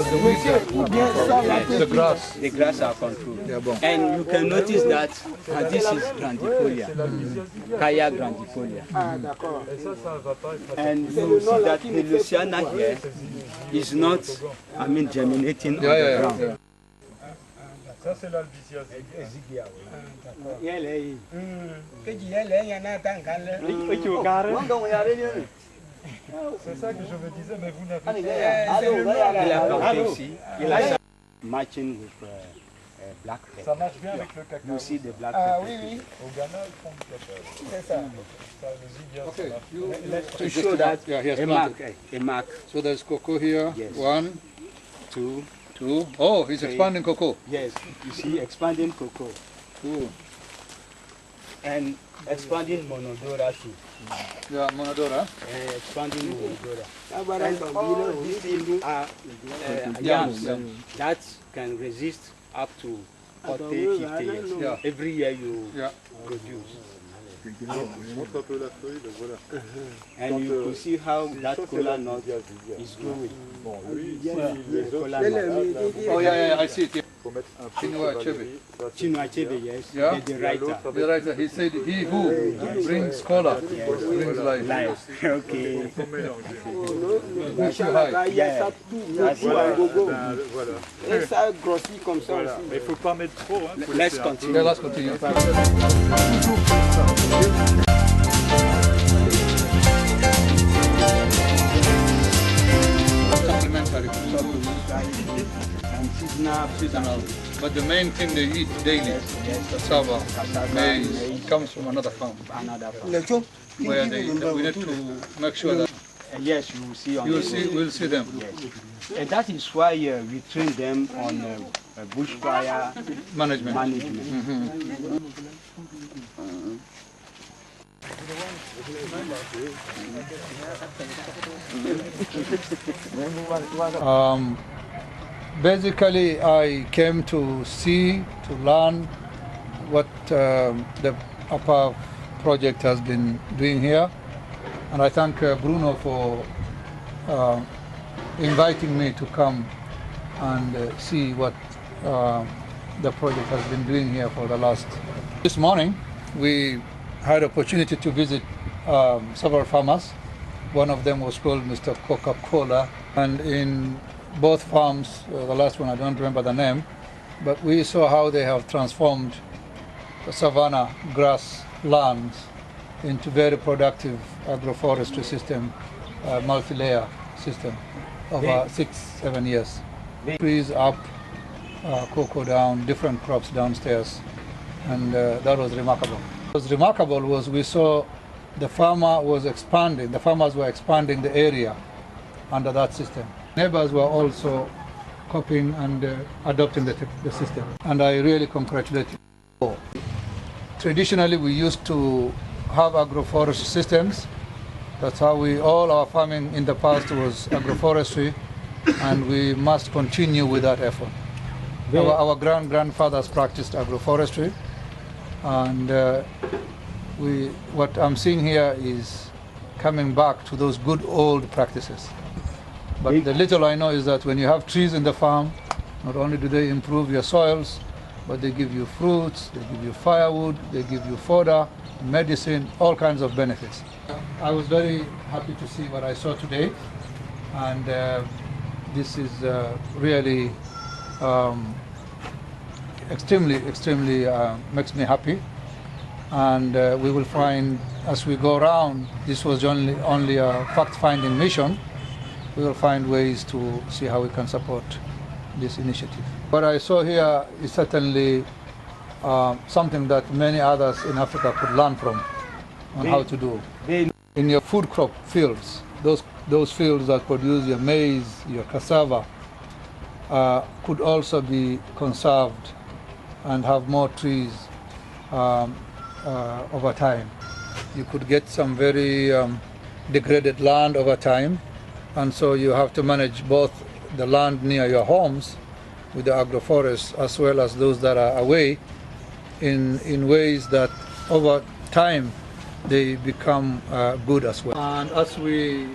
because the weeds are the grass. The grass are controlled. Yeah, bon. And you can notice that this is grandifolia, Kaya grandifolia. And you see that the Luciana here is not, germinating on the ground. Yeah. Ça c'est l'albizia zigia. C'est ça que je me disais, mais vous n'avez pas. Il a planté ici. Il a matching with black pepper. Ça marche bien avec le cacao. You see the black pepper. Oui. Au Ghana, ils font du cacao. C'est ça. Ça, le zigia. Okay. To show that a mark. So there's cocoa here. Yes. 1, 2. Oh, he's expanding cocoa. Yes, you see expanding cocoa. Cool. And expanding monodora too. Yeah, monodora. Expanding monodora. And all these things are yams that can resist up to 40, 50 years. Yeah. Every year you produce. And you can see how that cola nut is growing. Oh yeah, I see it. Yeah. Chinua Achebe, yes, Yeah? the writer. The writer, he said, he who brings cola brings life. Okay. Wish you high. Yeah. Et ça grossit comme ça aussi. Mais il ne faut pas mettre trop. Let's continue. Yeah, let's continue. Supplementary. And seasonal. But the main thing they eat daily, cassava, maize, it comes from another farm. Where we need to make sure that Yes, you will see on we'll see them. Yes. And that is why we train them on bushfire Management. Basically, I came to see, to learn what the APAF project has been doing here. And I thank Bruno for inviting me to come and see what the project has been doing here for the last. This morning, we had opportunity to visit several farmers. One of them was called Mr. Coca-Cola, and in both farms, the last one I don't remember the name, but we saw how they have transformed the savanna grass lands into very productive agroforestry system, multi-layer system over 6-7 years. Trees up, cocoa down, different crops downstairs, and that was remarkable. What was remarkable was we saw the farmers were expanding the area under that system. Neighbors were also copying and adopting the system, and I really congratulate you. Traditionally, we used to have agroforestry systems. That's how all our farming in the past was agroforestry, and we must continue with that effort. Our grandfathers practiced agroforestry, and what I'm seeing here is coming back to those good old practices. But the little I know is that when you have trees in the farm, not only do they improve your soils, but they give you fruits, they give you firewood, they give you fodder, medicine, all kinds of benefits. I was very happy to see what I saw today, and this is really extremely makes me happy. And we will find, as we go around, this was only a fact-finding mission. We will find ways to see how we can support this initiative. What I saw here is certainly something that many others in Africa could learn from on how to do. In your food crop fields, those fields that produce your maize, your cassava, could also be conserved and have more trees over time. You could get some very degraded land over time, and so you have to manage both the land near your homes with the agroforests as well as those that are away in ways that over time they become good as well. And as we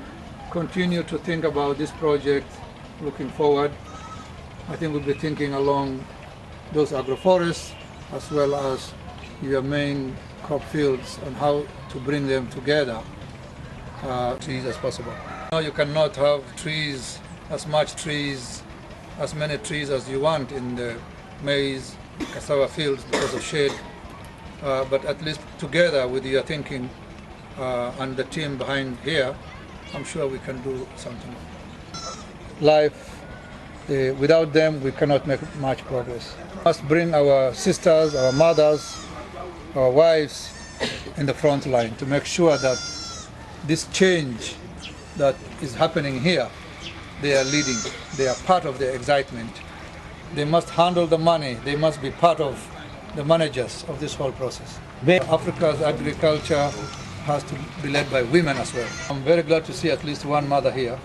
continue to think about this project looking forward, I think we'll be thinking along those agroforests as well as your main crop fields and how to bring them together trees as possible. Now you cannot have trees, as many trees as you want in the maize, cassava fields because of shade, but at least together with your thinking and the team behind here, I'm sure we can do something. Life, without them, we cannot make much progress. We must bring our sisters, our mothers, our wives in the front line to make sure that this change that is happening here, they are leading, they are part of the excitement. They must handle the money, they must be part of the managers of this whole process. Africa's agriculture has to be led by women as well. I'm very glad to see at least one mother here.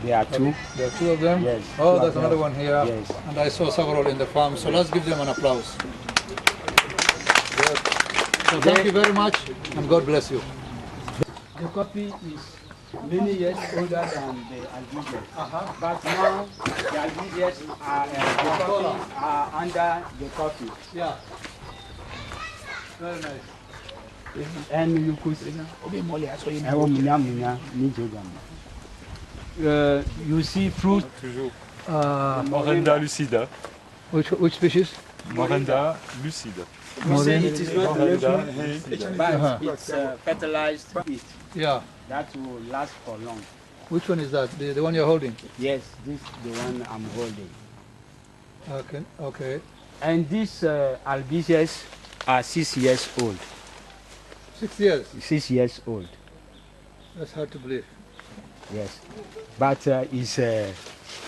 There are two. There are two of them? Yes. Oh, there's another one here. Yes. And I saw several in the farm, so let's give them an applause. Yes. So thank you very much, and God bless you. The coffee is many years older than the albizia. But now the albizia are under the coffee. Yeah. Very nice. And you could you see fruit. Morenda lucida. Which species? Morenda lucida. You say it is not Morenda lucid, but it's fertilized wheat. Yeah. That will last for long. Which one is that? The one you're holding? Yes, this is the one I'm holding. Okay. Okay. And these albizas are 6 years old. 6 years. 6 years old. That's hard to believe. Yes, but it's a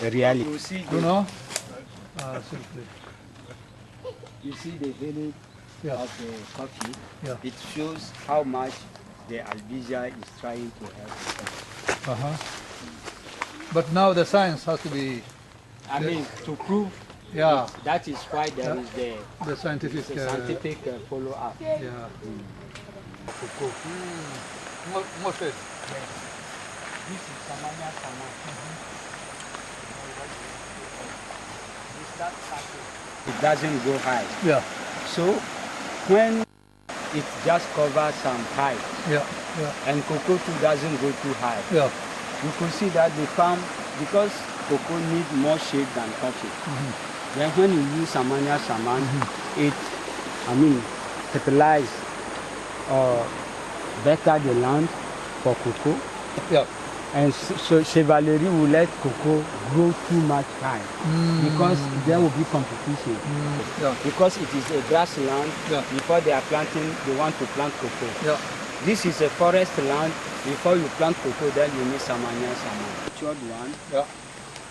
reality. You see, You know? Simply. you see the village Yeah. of the coffee. Yeah. It shows how much the albizia is trying to help. Uh-huh. But now the science has to be, I mean, to prove yeah, that is why there is the scientific, scientific follow-up. yeah. More fish. This is Samanya Sama. It doesn't go high. Yeah. So when it just covers some height, Yeah. Yeah. and cocoa too doesn't go too high, Yeah. you could see that the farm, because cocoa needs more shade than coffee. Then when you use Samanya Saman, it, fertilize or better the land for cocoa. Yeah. And so Chevalerie will let cocoa grow too much high because there will be competition. Yeah. Because it is a grassland, Yeah. before they are planting, they want to plant cocoa. Yeah. This is a forest land. Before you plant cocoa, then you need Samanya Saman. Matured one, Yeah.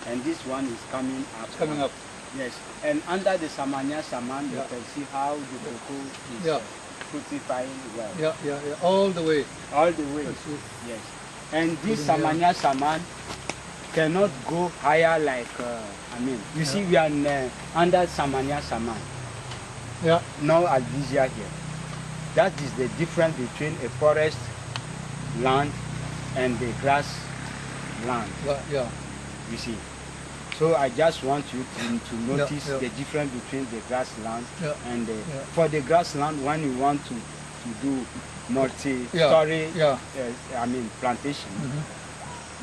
and this one is coming up. It's coming up. Yes, and under the Samanya Saman, you Yeah. can see how the cocoa is Yeah. fructifying well. Yeah. Yeah. Yeah. All the way. All the way. Yes. And this Samanya Saman cannot go higher like, you see we are under Samanya Saman. Yeah. No albizia here. That is the difference between a forest land and the grass land, Yeah. Yeah. you see. So I just want you to notice yeah. the difference between the grassland Yeah. and the, Yeah. for the grassland, when you want to do multi-story, Yeah. plantation,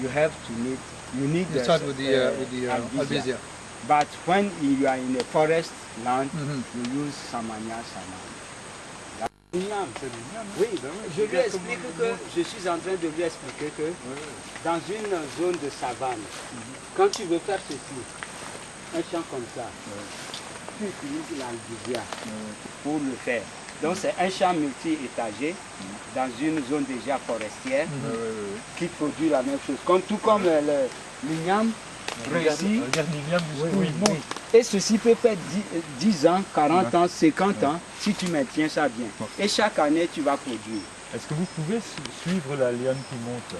you have to need, you need You start with the albizia. But when you are in a forest land, Mhm. you use Samanya Saman. Oui, ben oui. je lui explique que je suis en train de lui expliquer que dans une zone de savane, quand tu veux faire ceci, un champ comme ça, tu utilises l'albizia pour le faire. Donc c'est un champ multi-étagé dans une zone déjà forestière qui produit la même chose. Tout comme l'igname réussit. Regarde l'igname jusqu'où il monte. Et ceci peut faire 10 ans, 40 ans, 50 ans si tu maintiens ça bien. Et chaque année tu vas produire. Est-ce que vous pouvez suivre la liane qui monte là?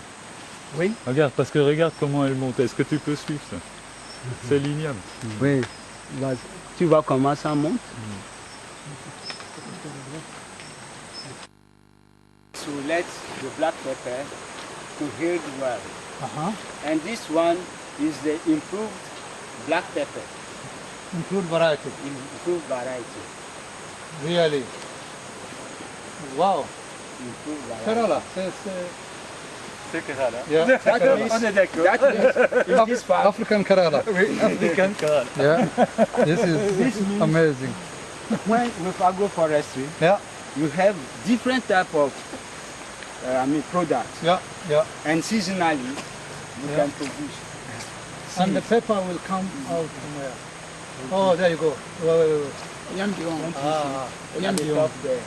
Oui. Regarde, parce que regarde comment elle monte. Est-ce que tu peux suivre ça? C'est l'igname. Oui. Tu vois comment ça monte. So let the black pepper to heal well. And this one is the improved black pepper. Improved variety. Improved variety. Really. Wow. Improved variety. Kerala. C'est Kerala. Yeah. On est d'accord. That means in this farm, African Kerala. African Kerala. Yeah. This is means- amazing. when with agroforestry, Yeah. you have different type of products, Yeah. Yeah. and seasonally you Yeah. can produce. And the pepper will come out from where? Oh, there you go. Wait. Ah. At the top there.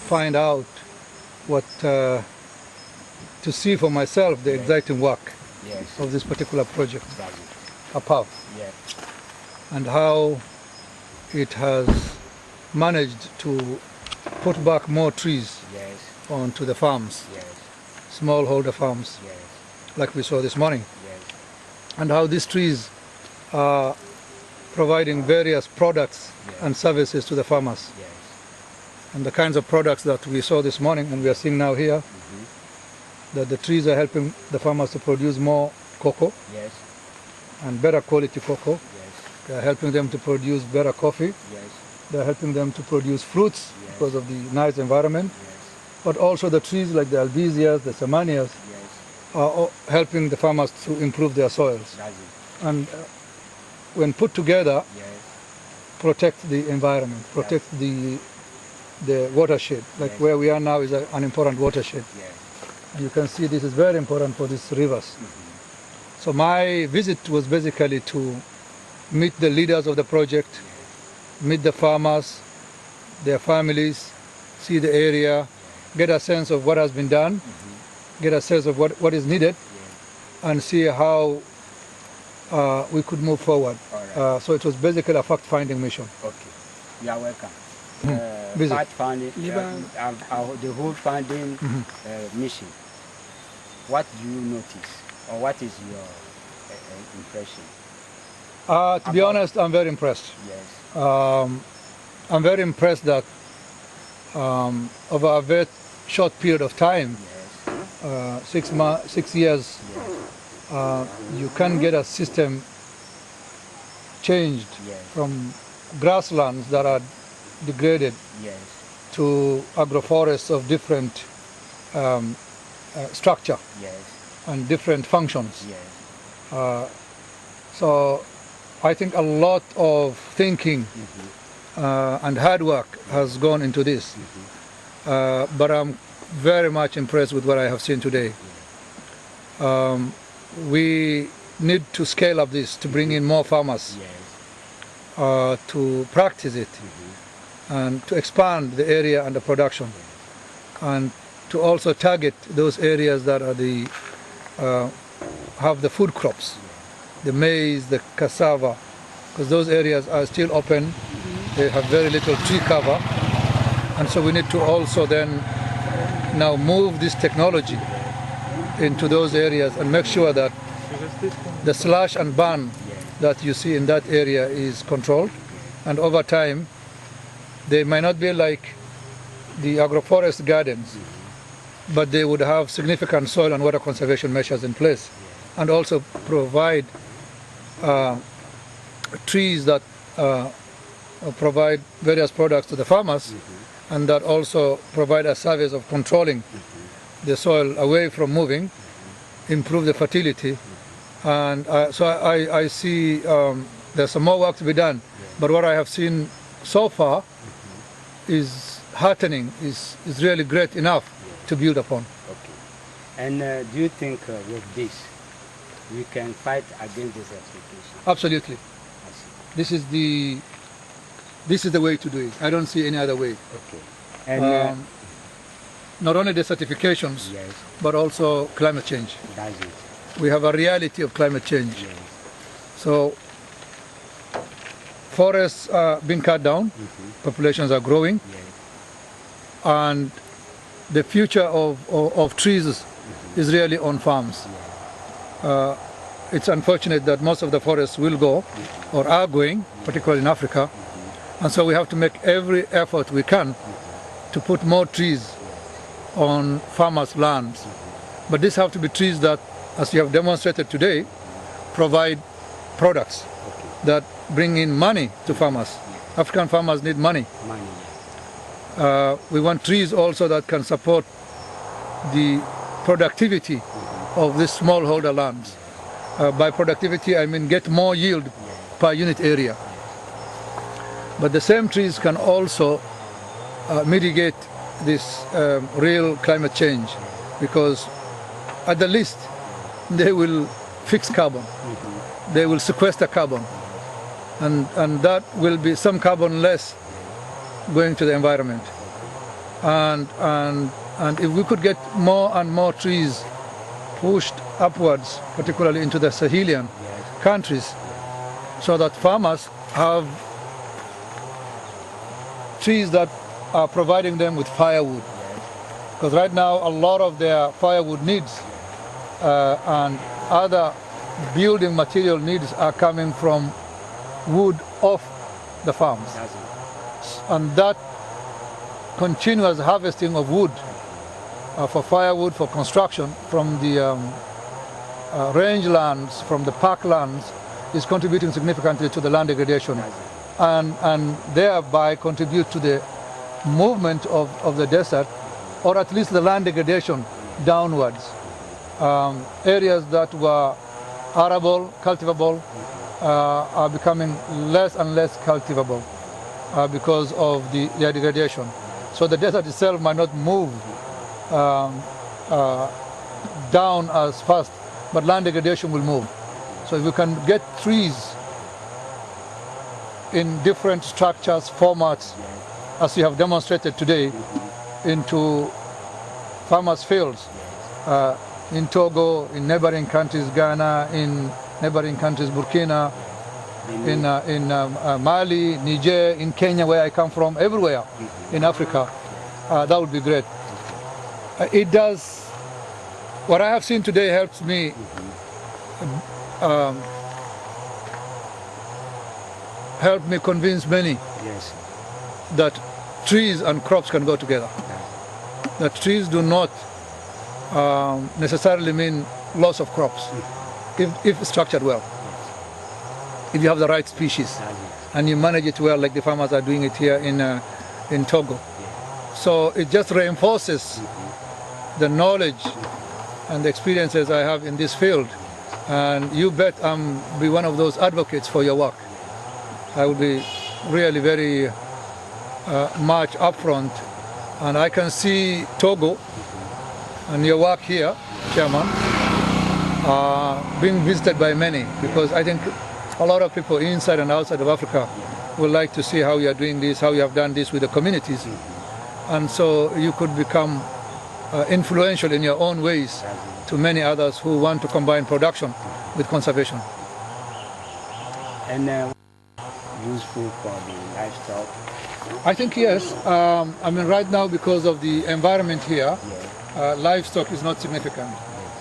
Find out what to see for myself the exciting work Yes. of this particular project, That's it. APAF, Yeah. and how it has managed to put back more trees Yes. onto the farms, Yes. smallholder farms, Yes. like we saw this morning, Yes. and how these trees are providing various products Yeah. and services to the farmers. Yes. And the kinds of products that we saw this morning and we are seeing now here, that the trees are helping the farmers to produce more cocoa Yes. and better quality cocoa. Yes. They are helping them to produce better coffee. Yes. They are helping them to produce fruits Yes. because of the nice environment. Yes. But also the trees like the albizzias, the samanias, Yes. are helping the farmers to improve their soils. That's it. And when put together, Yes. protect the environment, protect the watershed. Like Yes. where we are now is an important watershed. Yes. And you can see this is very important for these rivers. So my visit was basically to meet the leaders of the project, meet the farmers, their families, see the area, get a sense of what has been done, get a sense of what is needed, and see how we could move forward. All right. So it was basically a fact-finding mission. Okay. You are welcome. Visit. Part funding, the whole funding mission. What do you notice, or what is your impression? To be honest, I'm very impressed. Yes. I'm very impressed that over a very short period of time, Yes. 6 years, Yes. you can get a system changed Yes. from grasslands that are degraded Yes. to agroforests of different structure Yes. and different functions. Yes. So I think a lot of thinking and hard work has gone into this. But I'm very much impressed with what I have seen today. We need to scale up this to bring in more farmers Yes. to practice it and to expand the area and the production, and to also target those areas that are have the food crops, the maize, the cassava, because those areas are still open. They have very little tree cover, and so we need to also then now move this technology into those areas and make sure that the slash and burn that you see in that area is controlled, and over time they might not be like the agroforest gardens, but they would have significant soil and water conservation measures in place, and also provide trees that provide various products to the farmers, and that also provide a service of controlling the soil away from moving, improve the fertility. And so I see there's some more work to be done, but what I have seen so far is heartening, is really great enough to build upon. Okay. And do you think with this we can fight against this expectation? Absolutely. I see. This is the way to do it. I don't see any other way. Okay. And Not only the certifications, yes, but also climate change. that's it. We have a reality of climate change. Yes. So forests are being cut down, populations are growing, Yes. and the future of trees is really on farms. It's unfortunate that most of the forests will go, or are going, particularly in Africa, and so we have to make every effort we can to put more trees on farmers' lands But these have to be trees that, as you have demonstrated today, provide products that bring in money to farmers. African farmers need money. We want trees also that can support the productivity of these smallholder lands. By productivity, I mean get more yield per unit area. But the same trees can also mitigate this real climate change, because at the least they will fix carbon. They will sequester carbon. And that will be some carbon less going to the environment. And if we could get more and more trees pushed upwards, particularly into the Sahelian countries, so that farmers have trees that are providing them with firewood. Because right now a lot of their firewood needs and other building material needs are coming from wood off the farms. And that continuous harvesting of wood for firewood, for construction from the rangelands, from the parklands, is contributing significantly to the land degradation, and thereby contribute to the movement of the desert, or at least the land degradation downwards. Areas that were arable, cultivable, are becoming less and less cultivable because of their degradation. So the desert itself might not move down as fast, but land degradation will move. So if we can get trees in different structures, formats, as you have demonstrated today, into farmers' fields, in Togo, in neighboring countries, Ghana, in neighboring countries, Burkina, in Mali, Niger, in Kenya, where I come from, everywhere in Africa, that would be great. It does, what I have seen today helps me convince many that trees and crops can go together. That trees do not necessarily mean loss of crops if structured well. If you have the right species and you manage it well, like the farmers are doing it here in Togo. So it just reinforces the knowledge and the experiences I have in this field. And you bet I'm be one of those advocates for your work. I will be really very much upfront. And I can see Togo and your work here, Chairman, being visited by many, because I think a lot of people inside and outside of Africa would like to see how you are doing this, how you have done this with the communities. And so you could become influential in your own ways to many others who want to combine production with conservation. And useful for the livestock? I think yes. I mean, right now, because of the environment here, livestock is not significant.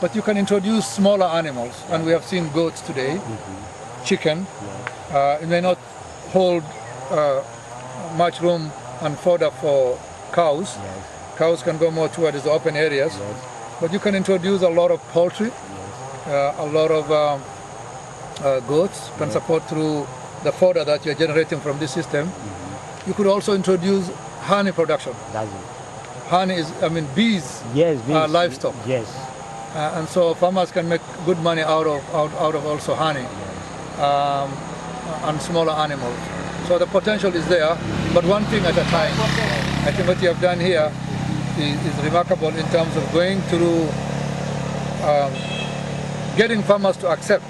But you can introduce smaller animals, and we have seen goats today, chicken. It may not hold much room and fodder for cows. Cows can go more towards the open areas. But you can introduce a lot of poultry, a lot of goats can support through the fodder that you're generating from this system. You could also introduce honey production. Honey is, I mean, bees are livestock. And so farmers can make good money out of also honey and smaller animals. So the potential is there, but one thing at a time. I think what you have done here is remarkable in terms of going through getting farmers to accept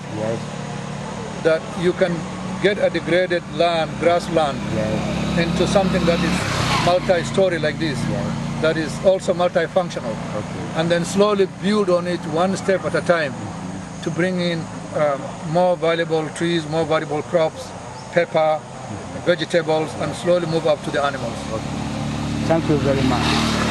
that you can get a degraded land, grassland, into something that is multi-story like this, that is also multifunctional, and then slowly build on it one step at a time to bring in more valuable trees, more valuable crops, pepper, vegetables, and slowly move up to the animals. Thank you very much.